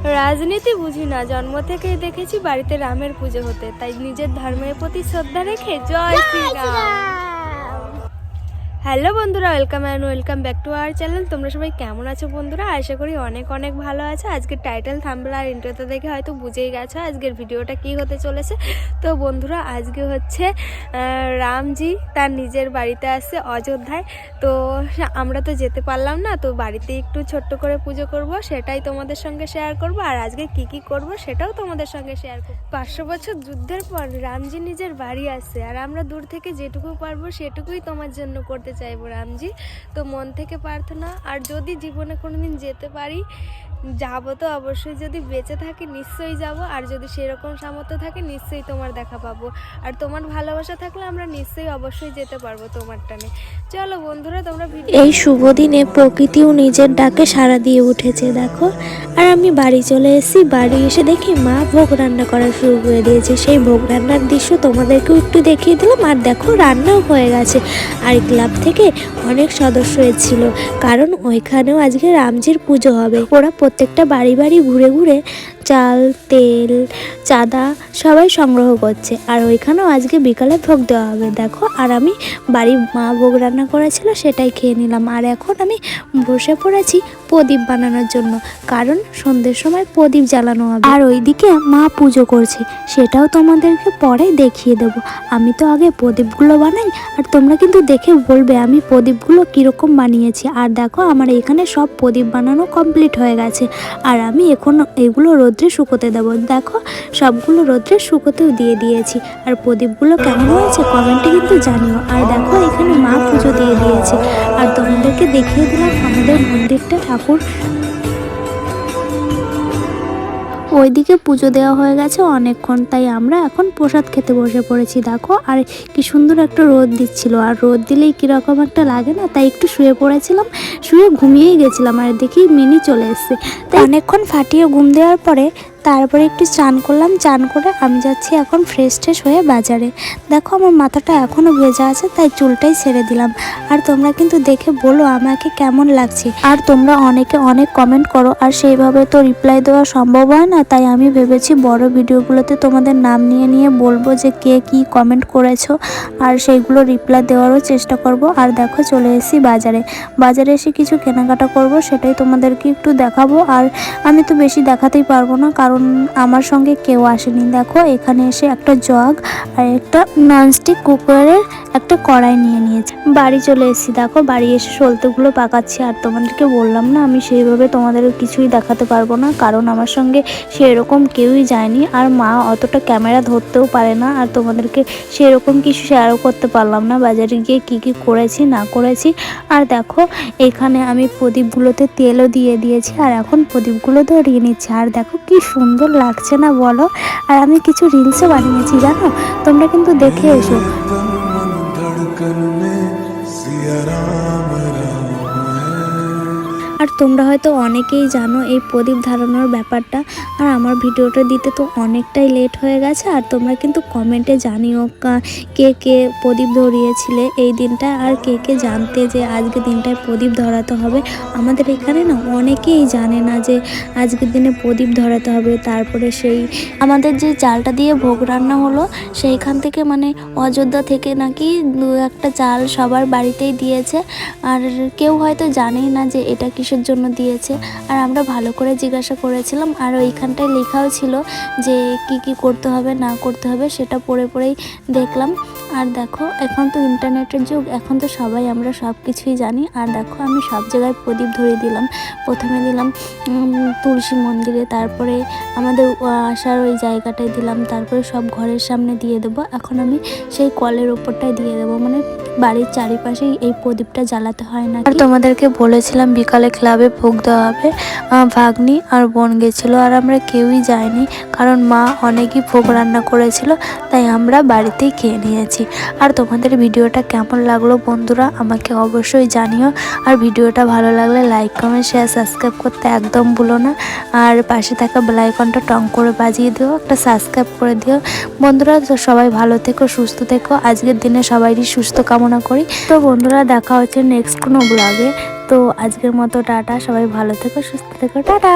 রাজনীতি বুঝি না, জন্ম থেকেই দেখেছি বাড়িতে রামের পুজো হতে, তাই নিজের ধর্মের প্রতি শ্রদ্ধা রেখে জয় শ্রীরাম। হ্যালো বন্ধুরা, welcome back to our channel. তোমরা সবাই কেমন আছো বন্ধুরা? আশা করি অনেক অনেক ভালো আছো। আজকের টাইটেল, থাম্বনেল আর ইন্ট্রোতে দেখে হয়তো বুঝেই গেছো আজকের ভিডিওটা কি হতে চলেছে। তো বন্ধুরা, আজকে হচ্ছে রামজি তার নিজের বাড়িতে আসছে অযোধ্যায়। তো আমরা তো যেতে পারলাম না, তো বাড়িতে একটু ছোট্ট করে পুজো করব, সেটাই তোমাদের সঙ্গে শেয়ার করব। আর আজকে কি করব সেটাও তোমাদের সঙ্গে শেয়ার করব। 500 বছর যুদ্ধের পর রামজি নিজের বাড়ি আসছে, আর আমরা দূর থেকে যেটুকু পারবো সেটুকুই তোমার জন্য করতে চাইবো রামজি। তো মন থেকে প্রার্থনা, আর যদি জীবনে কোনোদিন যেতে পারি যাবো, তো অবশ্যই যদি বেঁচে থাকি নিশ্চয়ই যাব, আর যদি সেরকম সামর্থ্য থাকে নিশ্চয়ই তোমার দেখা পাবো, আর তোমার ভালোবাসা থাকলে আমরা নিশ্চয়ই অবশ্যই যেতে পারবো তোমার টানে। চলো বন্ধুরা, তোমরা এই শুভ দিনে প্রকৃতিও নিজের ডাকে সাড়া দিয়ে উঠেছে দেখো। আর আমি বাড়ি চলে এসেছি, বাড়ি এসে দেখি মা ভোগ রান্না করা শুরু করে দিয়েছে। সেই ভোগ রান্নার দৃশ্য তোমাদেরকেও একটু দেখিয়ে দিলাম। আর দেখো রান্নাও হয়ে গেছে, আর ক্লাব থেকে অনেক সদস্য এসেছিল, কারণ ওইখানেও আজকে রামজির পুজো হবে। ওরা প্রত্যেকটা বাড়ি বাড়ি ঘুরে ঘুরে চাল, তেল, চাঁদা সবাই সংগ্রহ করছে, আর ওইখানেও আজকে বিকালে ভোগ দেওয়া হবে দেখো। আর আমি বাড়ি মা ভোগ রান্না করেছিল সেটাই খেয়ে নিলাম। আর এখন আমি বসে পড়েছি প্রদীপ বানানোর জন্য, কারণ সন্ধ্যের সময় প্রদীপ জ্বালানো হবে। আর ওইদিকে মা পুজো করছে, সেটাও তোমাদেরকে পরে দেখিয়ে দেব। আমি তো আগে প্রদীপগুলো বানাই, আর তোমরা কিন্তু দেখে বলবে আমি প্রদীপগুলো কীরকম বানিয়েছি। আর দেখো আমার এখানে সব প্রদীপ বানানো কমপ্লিট হয়ে গেছে, আর আমি এখন এগুলো রোদ্রে শুকোতে দেবো। দেখো সবগুলো রোদ্রে শুকোতেও দিয়ে দিয়েছি। আর প্রদীপগুলো কেমন হয়েছে কমেন্টে কিন্তু জানিও। আর দেখো এখানে মা পুজো দিয়ে দিয়েছে, আর তোমাদেরকে দেখিয়ে দিলাম আমাদের মন্দিরটা, ঠাকুর ওইদিকে পুজো দেওয়া হয়ে গেছে অনেকক্ষণ, তাই আমরা এখন প্রসাদ খেতে বসে পড়েছি দেখো। আর কি সুন্দর একটা রোদ দিচ্ছিল, আর রোদ দিলেই কীরকম একটা লাগে না, তাই একটু শুয়ে পড়েছিলাম, শুয়ে ঘুমিয়েই গেছিলাম। আর দেখি মিনি চলে এসছে, তাই অনেকক্ষণ ফাটিয়ে ঘুম দেওয়ার পরে তারপরে একটু চান করলাম। চান করে আমি যাচ্ছি এখন ফ্রেশ হয়ে বাজারে। দেখো আমার মাথাটা এখনও ভেজা আছে, তাই চুলটাই ছেড়ে দিলাম। আর তোমরা কিন্তু দেখে বলো আমাকে কেমন লাগছে। আর তোমরা অনেকে অনেক কমেন্ট করো, আর সেইভাবে তো রিপ্লাই দেওয়া সম্ভব হয় না, তাই আমি ভেবেছি বড় ভিডিওগুলোতে তোমাদের নাম নিয়ে বলবো যে কে কি কমেন্ট করেছো, আর সেইগুলো রিপ্লাই দেওয়ারও চেষ্টা করব। আর দেখো চলে এসেছি বাজারে এসে কিছু কেনাকাটা করব, সেটাই তোমাদেরকে একটু দেখাবো। আর আমি তো বেশি দেখাতেই পারবো না, কারণ আমার সঙ্গে কেউ আসেনি। দেখো এখানে এসে একটা জগ আর একটা ননস্টিক কুকারের একটা কড়াই নিয়ে নিয়েছি। বাড়ি চলে এসেছি, দেখো বাড়ি এসে সলতেগুলো পাকাচ্ছি। আর তোমাদেরকে বললাম না আমি সেইভাবে তোমাদের কিছুই দেখাতে পারবো না, কারণ আমার সঙ্গে সেরকম কেউই যায়নি, আর মা অতটা ক্যামেরা ধরতেও পারে না। আর তোমাদেরকে সেরকম কিছু শেয়ারও করতে পারলাম না বাজারে গিয়ে কি করেছি না করেছি। আর দেখো এখানে আমি প্রদীপগুলোতে তেলও দিয়ে দিয়েছি, আর এখন প্রদীপগুলো ধরিয়ে নিচ্ছি। আর দেখো কি সুন্দর লাগছে না বলো। আর আমি কিছু রিলসও বানিয়েছি জানো, তোমরা কিন্তু দেখে এসো। আর তোমরা হয়তো অনেকেই জানো এই প্রদীপ ধারণার ব্যাপারটা, আর আমার ভিডিওটা দিতে তো অনেকটাই লেট হয়ে গেছে। আর তোমরা কিন্তু কমেন্টে জানিও কে কে প্রদীপ ধরিয়েছিলে এই দিনটা, আর কে জানতে যে আজকের দিনটায় প্রদীপ ধরাতে হবে। আমাদের এখানে না অনেকেই জানে না যে আজকের দিনে প্রদীপ ধরাতে হবে। তারপরে সেই আমাদের যে চালটা দিয়ে ভোগ রান্না হলো, সেইখান থেকে মানে অযোধ্যা থেকে নাকি 2-1টা চাল সবার বাড়িতেই দিয়েছে, আর কেউ হয়তো জানেই না যে এটা কিসের জন্য দিয়েছে। আর আমরা ভালো করে জিজ্ঞাসা করেছিলাম, আর ওইখানটায় লেখাও ছিল যে কি করতে হবে না করতে হবে, সেটা পড়েই দেখলাম। আর দেখো এখন তো ইন্টারনেটের যুগ, এখন তো সবাই আমরা সব কিছুই জানি। আর দেখো আমি সব জায়গায় প্রদীপ ধরিয়ে দিলাম। প্রথমে দিলাম তুলসী মন্দিরে, তারপরে আমাদের আসার ওই জায়গাটায় দিলাম, তারপরে সব ঘরের সামনে দিয়ে দেবো। এখন আমি সেই কলের ওপরটায় দিয়ে দেবো, মানে বাড়ির চারিপাশেই এই প্রদীপটা জ্বালাতে হয় না। আর তোমাদেরকে বলেছিলাম বিকালে ক্লাবে ভোগ দেওয়া হবে, ভাগ্নি আর বোন গেছিলো, আর আমরা কেউই যাইনি, কারণ মা অনেকই ভোগ রান্না করেছিল, তাই আমরা বাড়িতেই খেয়ে নিয়েছি। আর তোমাদের ভিডিওটা কেমন লাগলো বন্ধুরা আমাকে অবশ্যই জানিও। আর ভিডিওটা ভালো লাগলে লাইক, কমেন্ট, শেয়ার, সাবস্ক্রাইব করতে একদম ভুলো না। আর পাশে থাকা বেল আইকনটা টং করে বাজিয়ে দিও, একটা সাবস্ক্রাইব করে দিও বন্ধুরা। তো সবাই ভালো থেকো, সুস্থ থেকো, আজকের দিনে সবাইরই সুস্থ কামনা করি। তো বন্ধুরা দেখা হচ্ছে নেক্সট কোনো ব্লগে। তো আজকের মতো টাটা, সবাই ভালো থেকো, সুস্থ থেকো, টাটা।